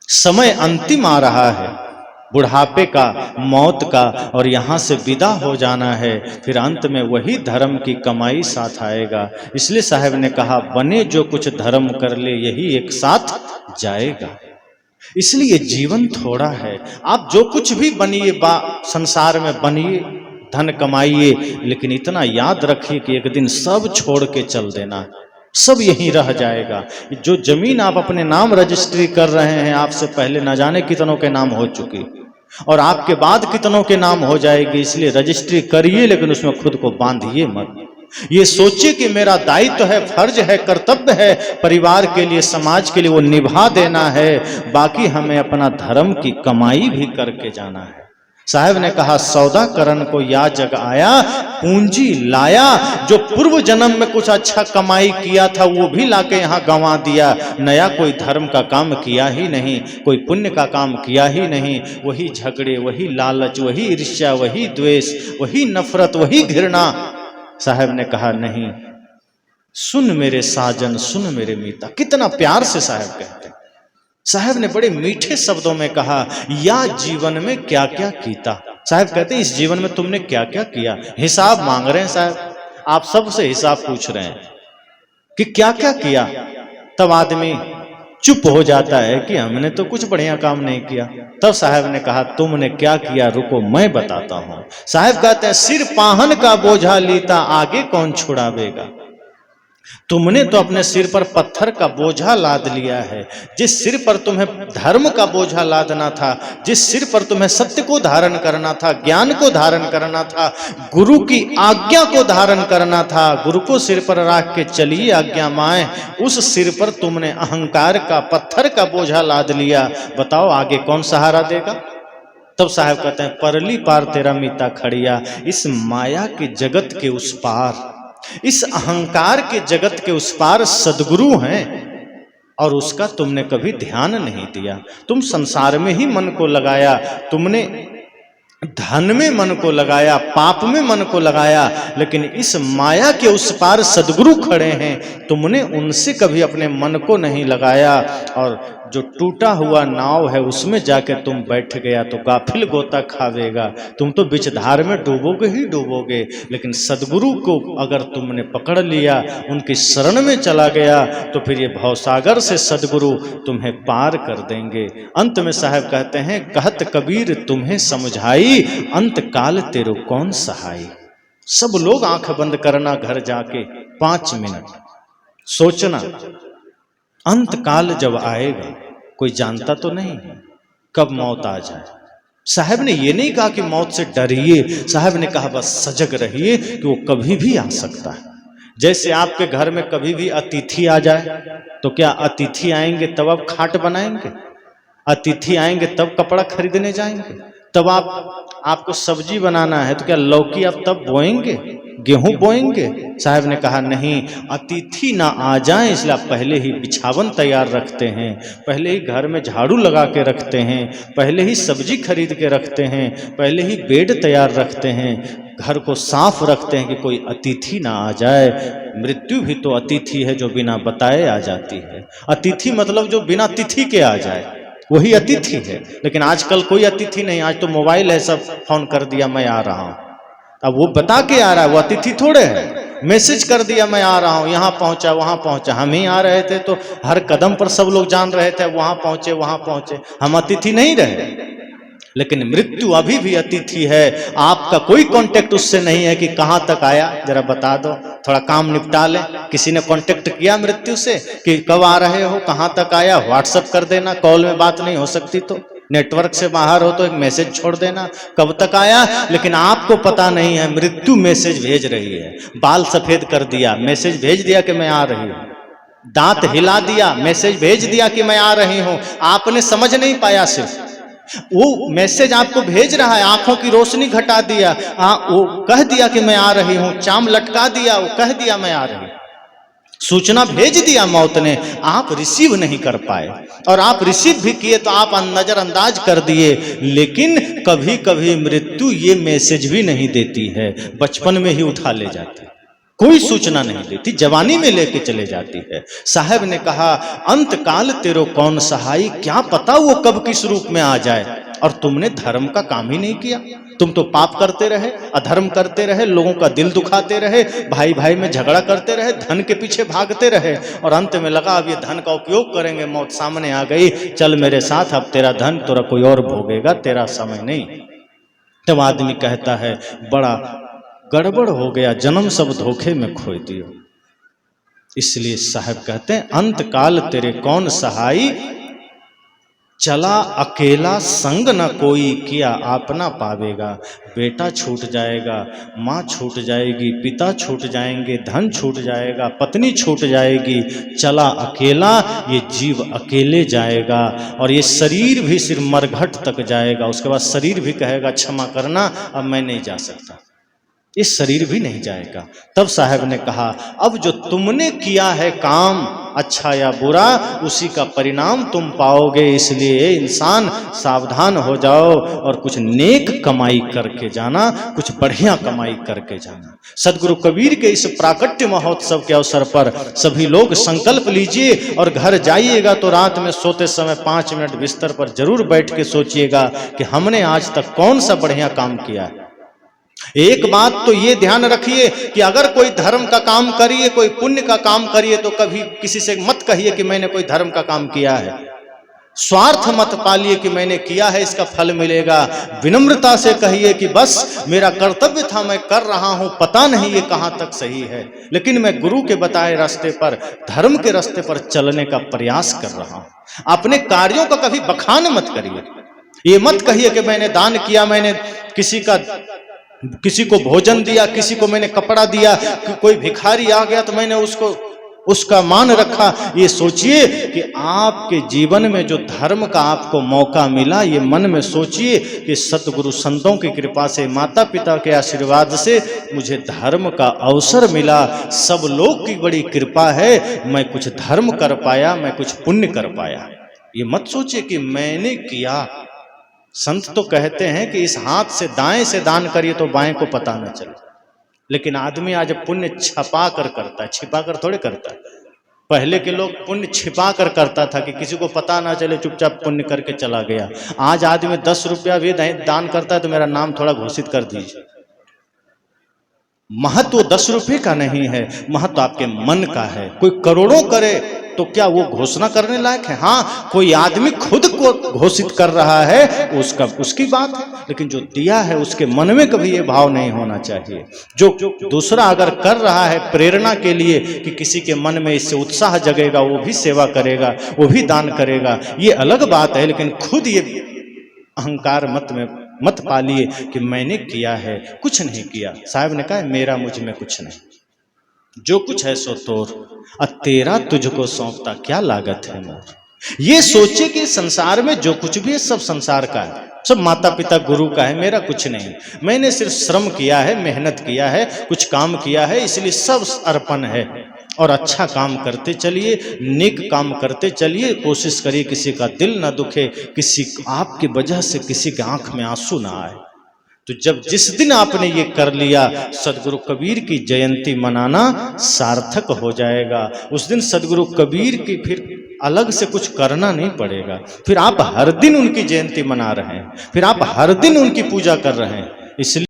समय अंतिम आ रहा है, बुढ़ापे का, मौत का, और यहाँ से विदा हो जाना है। फिर अंत में वही धर्म की कमाई साथ आएगा। इसलिए साहब ने कहा, बने जो कुछ धर्म कर ले यही एक साथ जाएगा। इसलिए जीवन थोड़ा है, आप जो कुछ भी बनिए, संसार में बनिए, धन कमाइए, लेकिन इतना याद रखिए कि एक दिन सब छोड़ के चल देना, सब यहीं रह जाएगा। जो जमीन आप अपने नाम रजिस्ट्री कर रहे हैं, आपसे पहले न जाने कितनों के नाम हो चुकी, और आपके बाद कितनों के नाम हो जाएगी। इसलिए रजिस्ट्री करिए, लेकिन उसमें खुद को बांधिए मत। ये सोचिए कि मेरा दायित्व है, फर्ज है, कर्तव्य है, परिवार के लिए, समाज के लिए वो निभा देना है। बाकी हमें अपना धर्म की कमाई भी करके जाना है। साहब ने कहा, सौदा करन को या जग आया, पूंजी लाया। जो पूर्व जन्म में कुछ अच्छा कमाई किया था वो भी लाके यहाँ गंवा दिया। नया कोई धर्म का काम किया ही नहीं, कोई पुण्य का काम किया ही नहीं। वही झगड़े, वही लालच, वही ईर्ष्या, वही द्वेष, वही नफरत, वही घृणा। साहब ने कहा, नहीं, सुन मेरे साजन, सुन मेरे मीता। कितना प्यार से साहब कहते हैं। साहब ने बड़े मीठे शब्दों में कहा, या जीवन में क्या क्या कीता। साहब कहते हैं, इस जीवन में तुमने क्या क्या किया। हिसाब मांग रहे हैं साहब, आप सबसे हिसाब पूछ रहे हैं कि क्या क्या किया। तब आदमी चुप हो जाता है कि हमने तो कुछ बढ़िया काम नहीं किया। तब साहब ने कहा, तुमने क्या किया, रुको मैं बताता हूं। साहब कहते हैं, सिर पाहन का बोझा लीता, आगे कौन छुड़ावेगा। तुमने तो अपने सिर पर पत्थर का बोझा लाद लिया है। जिस सिर पर तुम्हें धर्म का बोझा लादना था, जिस सिर पर तुम्हें सत्य को धारण करना था, ज्ञान को धारण करना था, गुरु की आज्ञा को धारण करना था, गुरु को सिर पर रख के चलिए आज्ञा माए, उस सिर पर तुमने अहंकार का, पत्थर का बोझा लाद लिया। बताओ आगे कौन सहारा देगा। तब साहब कहते हैं, परली पार तेरा मीता खड़िया, इस माया के जगत के उस पार, इस अहंकार के जगत के उस पार सदगुरु हैं, और उसका तुमने कभी ध्यान नहीं दिया। तुम संसार में ही मन को लगाया, तुमने धन में मन को लगाया, पाप में मन को लगाया, लेकिन इस माया के उस पार सदगुरु खड़े हैं, तुमने उनसे कभी अपने मन को नहीं लगाया। और जो टूटा हुआ नाव है उसमें जाके तुम बैठ गया तो गाफिल गोता खावेगा। तुम तो बिचधार में डूबोगे ही डूबोगे, लेकिन सदगुरु को अगर तुमने पकड़ लिया, उनकी शरण में चला गया, तो फिर ये भवसागर से सदगुरु तुम्हें पार कर देंगे। अंत में साहब कहते हैं, कहत कबीर तुम्हें समझाई, अंत काल तेरो कौन सहाय। सब लोग आंख बंद करना, घर जाके 5 मिनट सोचना, अंत काल जब आएगा कोई जानता तो नहीं कब मौत आ जाए। साहब ने ये नहीं कहा कि मौत से डरिए, साहब ने कहा बस सजग रहिए कि वो कभी भी आ सकता है। जैसे आपके घर में कभी भी अतिथि आ जाए, तो क्या अतिथि आएंगे तब आप खाट बनाएंगे? अतिथि आएंगे तब कपड़ा खरीदने जाएंगे? तब आपको सब्जी बनाना है तो क्या लौकी आप तब बोएंगे, गेहूं बोएंगे? साहब ने कहा नहीं, अतिथि ना आ जाए इसलिए आप पहले ही बिछावन तैयार रखते हैं, पहले ही घर में झाड़ू लगा के रखते हैं, पहले ही सब्जी खरीद के रखते हैं, पहले ही बेड तैयार रखते हैं, घर को साफ रखते हैं कि कोई अतिथि ना आ जाए। मृत्यु भी तो अतिथि है जो बिना बताए आ जाती है। अतिथि मतलब जो बिना तिथि के आ जाए वही अतिथि है। लेकिन आजकल कोई अतिथि नहीं, आज तो मोबाइल है, सब फोन कर दिया मैं आ रहा हूं। अब वो बता के आ रहा है, वो अतिथि थोड़े है। मैसेज कर दिया मैं आ रहा हूं, यहां पहुंचा वहां पहुंचा। हम ही आ रहे थे तो हर कदम पर सब लोग जान रहे थे वहां पहुंचे, हम अतिथि नहीं रहे। लेकिन मृत्यु अभी भी अतिथि है। आपका कोई कांटेक्ट उससे नहीं है कि कहां तक आया, जरा बता दो, थोड़ा काम निपटा ले। किसी ने कांटेक्ट किया मृत्यु से कि कब आ रहे हो, कहां तक आया? व्हाट्सएप कर देना, कॉल में बात नहीं हो सकती तो नेटवर्क से बाहर हो तो एक मैसेज छोड़ देना, कब तक आया। लेकिन आपको पता नहीं है, मृत्यु मैसेज भेज रही है। बाल सफेद कर दिया, मैसेज भेज दिया कि मैं आ रही हूं। दांत हिला दिया, मैसेज भेज दिया कि मैं आ रही हूं। आपने समझ नहीं पाया, सिर्फ वो मैसेज आपको भेज रहा है, आंखों की रोशनी घटा दिया, वो कह दिया कि मैं आ रही हूं, चाम लटका दिया, वो कह दिया मैं आ रही हूं, सूचना भेज दिया मौत ने, आप रिसीव नहीं कर पाए। और आप रिसीव भी किए तो आप नजरअंदाज कर दिए। लेकिन कभी कभी मृत्यु ये मैसेज भी नहीं देती है, बचपन में ही उठा ले जाती है। कोई सूचना नहीं देती, जवानी में लेके चले जाती है। साहब ने कहा अंत काल तेरो कौन सहाई, क्या पता वो कब किस रूप में आ जाए। और तुमने धर्म का काम ही नहीं किया, तुम तो पाप करते रहे, अधर्म करते रहे, लोगों का दिल दुखाते रहे, भाई भाई में झगड़ा करते रहे, धन के पीछे भागते रहे, और अंत में लगा अब ये धन का उपयोग करेंगे, मौत सामने आ गई, चल मेरे साथ, अब तेरा धन तोरा कोई और भोगेगा, तेरा समय नहीं। तब आदमी कहता है बड़ा गड़बड़ हो गया, जन्म सब धोखे में खो दियो। इसलिए साहब कहते हैं अंत काल तेरे कौन सहाई, चला अकेला संग न कोई, किया आपना पावेगा। बेटा छूट जाएगा, माँ छूट जाएगी, पिता छूट जाएंगे, धन छूट जाएगा, पत्नी छूट जाएगी, चला अकेला, ये जीव अकेले जाएगा। और ये शरीर भी सिर्फ मरघट तक जाएगा, उसके बाद शरीर भी कहेगा क्षमा करना, अब मैं नहीं जा सकता, इस शरीर भी नहीं जाएगा। तब साहब ने कहा अब जो तुमने किया है काम, अच्छा या बुरा, उसी का परिणाम तुम पाओगे। इसलिए इंसान सावधान हो जाओ और कुछ नेक कमाई करके जाना, कुछ बढ़िया कमाई करके जाना। सदगुरु कबीर के इस प्राकट्य महोत्सव के अवसर पर सभी लोग संकल्प लीजिए और घर जाइएगा तो रात में सोते समय 5 मिनट बिस्तर पर जरूर बैठ के सोचिएगा कि हमने आज तक कौन सा बढ़िया काम किया है। एक बात तो ये ध्यान रखिए कि अगर कोई धर्म का काम करिए, कोई पुण्य का काम करिए, तो कभी किसी से मत कहिए कि मैंने कोई धर्म का काम किया है। स्वार्थ मत पालिए कि मैंने किया है इसका फल मिलेगा। विनम्रता से कहिए कि बस मेरा कर्तव्य था, मैं कर रहा हूं, पता नहीं ये कहां तक सही है, लेकिन मैं गुरु के बताए रास्ते पर, धर्म के रास्ते पर चलने का प्रयास कर रहा हूं। अपने कार्यों का कभी बखान मत करिए। ये मत कहिए कि मैंने दान किया, मैंने किसी को भोजन दिया, किसी को मैंने कपड़ा दिया, कि कोई भिखारी आ गया तो मैंने उसका मान रखा। ये सोचिए कि आपके जीवन में जो धर्म का आपको मौका मिला, ये मन में सोचिए कि सतगुरु संतों की कृपा से, माता पिता के आशीर्वाद से मुझे धर्म का अवसर मिला। सब लोग की बड़ी कृपा है, मैं कुछ धर्म कर पाया, मैं कुछ पुण्य कर पाया। ये मत सोचिए कि मैंने किया। संत तो कहते हैं कि इस हाथ से दाएं से दान करिए तो बाएं को पता न चले, लेकिन आदमी आज पुण्य छपा कर करता है, छिपा कर थोड़े करता है। पहले के लोग पुण्य छिपा कर करता था कि किसी को पता ना चले, चुपचाप पुण्य करके चला गया। आज आदमी 10 रुपया भी दान करता है तो मेरा नाम थोड़ा घोषित कर दीजिए। महत्व 10 रुपये का नहीं है, महत्व आपके मन का है। कोई करोड़ों करे तो क्या वो घोषणा करने लायक है? हाँ, कोई आदमी खुद को घोषित कर रहा है उसकी बात है, लेकिन जो दिया है उसके मन में कभी ये भाव नहीं होना चाहिए। जो दूसरा अगर कर रहा है प्रेरणा के लिए कि किसी के मन में इससे उत्साह जगेगा, वो भी सेवा करेगा, वो भी दान करेगा, ये अलग बात है। लेकिन खुद ये अहंकार मत पालिए कि मैंने किया है, कुछ नहीं किया। साहब ने कहा मेरा मुझ में कुछ नहीं, जो कुछ है सो तोर, तेरा तुझको सौंपता क्या लागत है मोर। ये सोचे कि संसार में जो कुछ भी है सब संसार का है, सब माता पिता गुरु का है, मेरा कुछ नहीं। मैंने सिर्फ श्रम किया है, मेहनत किया है, कुछ काम किया है, इसलिए सब अर्पण है। और अच्छा काम करते चलिए, नेक काम करते चलिए, कोशिश करिए किसी का दिल ना दुखे, किसी आपकी वजह से किसी के आंख में आंसू ना आए। तो जिस दिन आपने ये कर लिया, सदगुरु कबीर की जयंती मनाना सार्थक हो जाएगा। उस दिन सदगुरु कबीर की फिर अलग से कुछ करना नहीं पड़ेगा। फिर आप हर दिन उनकी जयंती मना रहे हैं, फिर आप हर दिन उनकी पूजा कर रहे हैं। इसलिए